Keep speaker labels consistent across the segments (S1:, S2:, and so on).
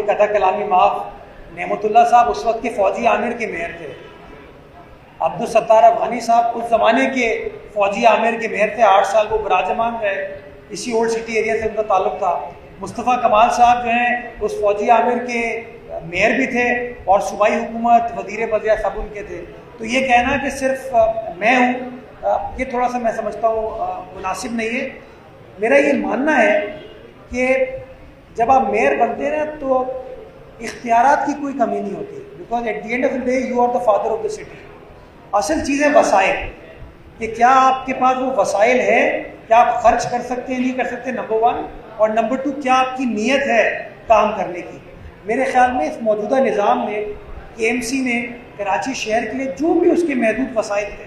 S1: कथा कलामी माफ, नेमतुल्लाह साहब उस वक्त के फौजी आमिर के मेयर थे। अब्दुल सत्तार अफगानी साहब उस ज़माने के फौजी आमिर के मेयर थे। 8 साल वो विराजमान रहे, इसी ओल्ड सिटी एरिया से उनका ताल्लुक था। मुस्तफ़ा कमाल साहब जो हैं उस फौजी आमिर के मेयर भी थे और सूबाई हुकूमत वज़ीर वज़ीर सब उनके थे। तो ये कहना कि सिर्फ मैं हूँ, ये थोड़ा सा मैं समझता हूँ मुनासिब नहीं है। मेरा ये मानना है कि जब आप मेयर बनते हैं ना तो इख्तियारात की कोई कमी नहीं होती, because at the end of the day you are the father of the city. असल चीज़ है वसाइल, कि क्या आपके पास वो वसाइल है, क्या आप खर्च कर सकते हैं, नहीं कर सकते, नंबर 1, और नंबर 2 क्या आपकी नीयत है काम करने की। मेरे ख्याल में इस मौजूदा निज़ाम में KMC ने कराची शहर के लिए जो भी उसके महदूद वसाइल थे,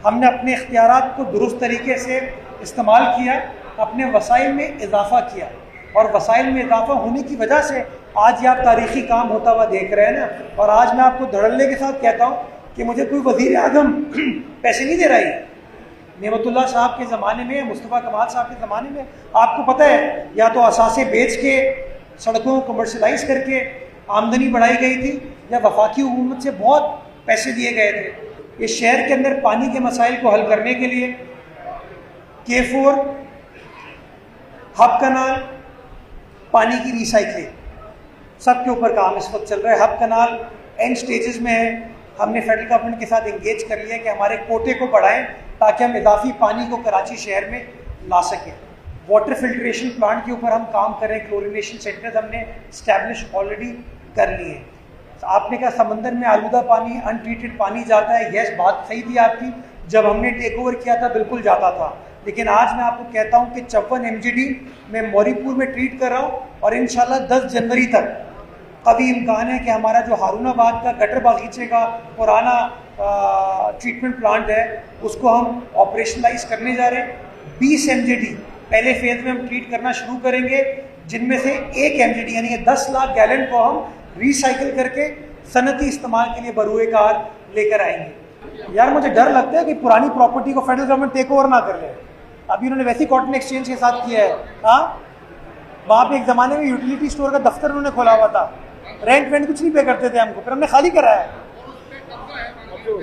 S1: हमने अपने इख्तियारात को दुरुस्त तरीके से इस्तेमाल किया, अपने वसाइल में इजाफा किया, और वसाइल में इजाफा होने की वजह से आज ये आप तारीख़ी काम होता हुआ देख रहे हैं ना। और आज मैं आपको धड़ल्ले के साथ कहता हूँ कि मुझे कोई वज़ीर आज़म पैसे नहीं दे रही। नेमतुल्लाह साहब के ज़माने में, मुस्तफ़ा कमाल साहब के ज़माने में आपको पता है या तो असासे बेच के सड़कों को कमर्शलाइज करके आमदनी बढ़ाई गई थी, या वफाकी हुकूमत से बहुत पैसे दिए गए थे। इस शहर के अंदर पानी के मसाइल को हल करने के लिए K4 हब कनाल, पानी की रिसाइकलिंग, सब के ऊपर काम इस वक्त चल रहा है। हब कनाल एंड स्टेजेस में है। हमने फेडरल गवर्नमेंट के साथ इंगेज कर लिया कि हमारे कोटे को बढ़ाएं ताकि हम इजाफी पानी को कराची शहर में ला सकें। वाटर फिल्ट्रेशन प्लांट के ऊपर हम काम करें, क्लोरिनेशन सेंटर्स हमने स्टैब्लिश ऑलरेडी कर लिए हैं। आपने कहा समंदर में आलूदा पानी, अनट्रीटेड पानी जाता है, यस बात सही थी आपकी, जब हमने टेक ओवर किया था बिल्कुल जाता था। लेकिन आज मैं आपको कहता हूँ कि 54 MGD मैं मौरीपुर में ट्रीट कर रहा हूँ, और इंशाल्लाह 10 जनवरी तक कभी इम्कान है कि हमारा जो हारूनाबाद का गटर बागीचे का पुराना ट्रीटमेंट प्लांट है उसको हम ऑपरेशनलाइज करने जा रहे हैं। 20 MGD पहले फेज में हम ट्रीट करना शुरू करेंगे, जिनमें से 1 MGD यानी कि 10 लाख गैलन को हम रिसाइकिल करके सनती इस्तेमाल के लिए बरूए कार लेकर आएंगे। यार मुझे डर लगता है कि पुरानी प्रॉपर्टी को फेडरल गवर्नमेंट टेक ओवर ना कर ले। अभी उन्होंने वैसी कॉटन एक्सचेंज के साथ किया है। हाँ, वहाँ पे एक ज़माने में यूटिलिटी स्टोर का दफ्तर उन्होंने खोला हुआ था, रेंट वेंट कुछ नहीं पे करते थे हमको, फिर हमने खाली कराया।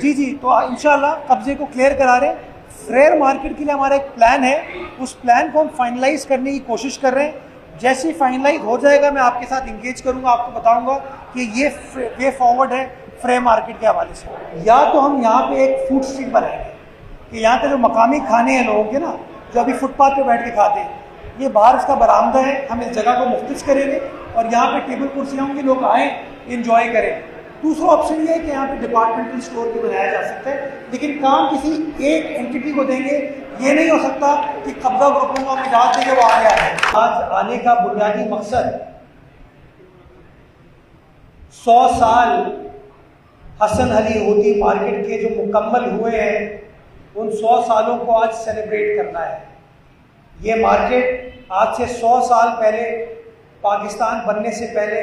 S1: जी, तो इंशाल्लाह कब्जे को क्लियर करा रहे हैं। फ्रेयर मार्केट के लिए हमारा एक प्लान है, उस प्लान को हम फाइनलाइज करने की कोशिश कर रहे हैं। जैसे ही फाइनलाइज हो जाएगा मैं आपके साथ इंगेज करूंगा, आपको बताऊंगा कि ये वे फॉरवर्ड है फ्रेयर मार्केट के हवाले से। या तो हम यहाँ पे एक फूड स्ट्रीट बनाएंगे कि यहाँ के जो मकामी खाने हैं लोगों के ना, जो अभी फुटपाथ पे बैठ के खाते हैं, ये बाहर उसका बरामदा है, हम इस जगह को मुख्तस करेंगे और यहाँ पे टेबल कुर्सियाँ होंगी, लोग आएँ इंजॉय करें। दूसरा ऑप्शन ये है कि यहाँ पे डिपार्टमेंटल स्टोर भी बनाया जा सकता है, लेकिन काम किसी एक एंटिटी को देंगे। ये नहीं हो सकता कि कब्जा ग्रुपों को हम इजाज़त देंगे वो आगे आए। आज आने का बुनियादी मकसद 100 साल हसन अली होती मार्केट के जो मुकम्मल हुए हैं, उन 100 सालों को आज सेलिब्रेट करना है। ये मार्केट आज से 100 साल पहले, पाकिस्तान बनने से पहले,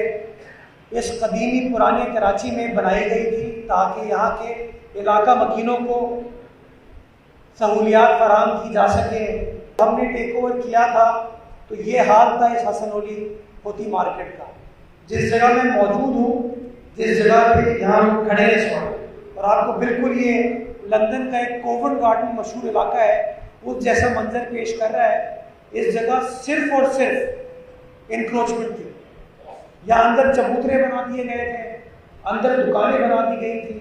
S1: इस कदीमी पुराने कराची में बनाई गई थी ताकि यहाँ के इलाका मकीनों को सहूलियात फराहम की जा सके। हमने टेक ओवर किया था तो ये हाल था इस हसन अली होती मार्केट का। जिस जगह मैं मौजूद हूँ, जिस जगह पे यहाँ खड़े हैं इस वक्त, और आपको बिल्कुल ये लंदन का एक कोवेंट गार्डन मशहूर इलाका है उस जैसा मंजर पेश कर रहा है। इस जगह सिर्फ और सिर्फ इंक्रोचमेंट थी। यहाँ अंदर चबूतरे बना दिए गए थे, अंदर दुकानें बना दी गई थी,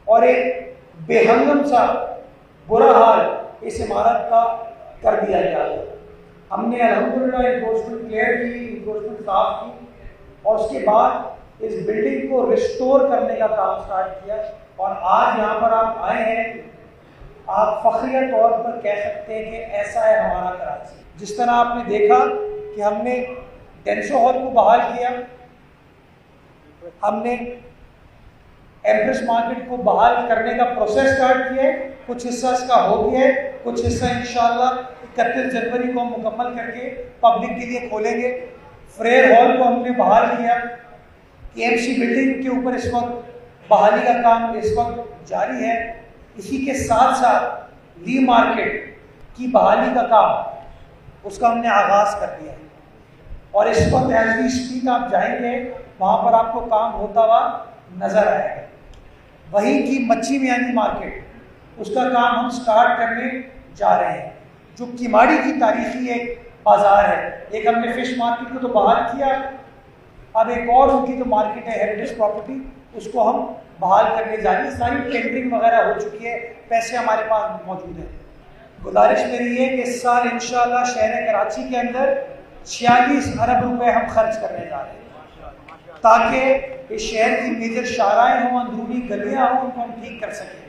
S1: और एक बेहंगम सा बुरा हाल इस इमारत का कर दिया गया। हमने अल्हम्दुलिल्लाह इंक्रोचमेंट क्लियर की, इंक्रोचमेंट साफ की, और उसके बाद इस बिल्डिंग को रिस्टोर करने का काम स्टार्ट किया। और आज यहाँ पर आप आए हैं, आप फख्रिया तौर पर कह सकते हैं कि ऐसा है हमारा कराची। जिस तरह आपने देखा कि हमने डेंसो हॉल को बहाल किया, हमने एम्प्रेस मार्केट को बहाल करने का प्रोसेस स्टार्ट किया है, कुछ हिस्सा इसका हो गया है, कुछ हिस्सा इंशाल्लाह 31 जनवरी को हम मुकम्मल करके पब्लिक के लिए खोलेंगे। फ्रेयर हॉल को हमने बहाल किया। KMC बिल्डिंग के ऊपर इस वक्त बहाली का काम इस वक्त जारी है। इसी के साथ साथ ली मार्केट की बहाली का काम उसका हमने आगाज़ कर दिया है। और इस वक्त एज वी स्पीक आप जाएंगे वहाँ पर आपको काम होता हुआ नजर आएगा। वहीं की मच्छी मियानी मार्केट, उसका काम हम स्टार्ट करने जा रहे हैं, जो किमाड़ी की तारीखी एक बाजार है। एक हमने फिश मार्केट को तो बहाल किया, अब एक और उनकी जो मार्केट है हेरिटेज प्रॉपर्टी, उसको हम बहाल करने जा रहे हैं। सारी टेंडरिंग वगैरह हो चुकी है, पैसे हमारे पास मौजूद है। गुजारिश मेरी है कि इस साल इंशाल्लाह शहर कराची के अंदर 46 अरब रुपए हम खर्च करने जा रहे हैं, ताकि इस शहर की मेजर शाहराएं हों, अंदरूनी गलियां हों, उनको हम ठीक कर सकें।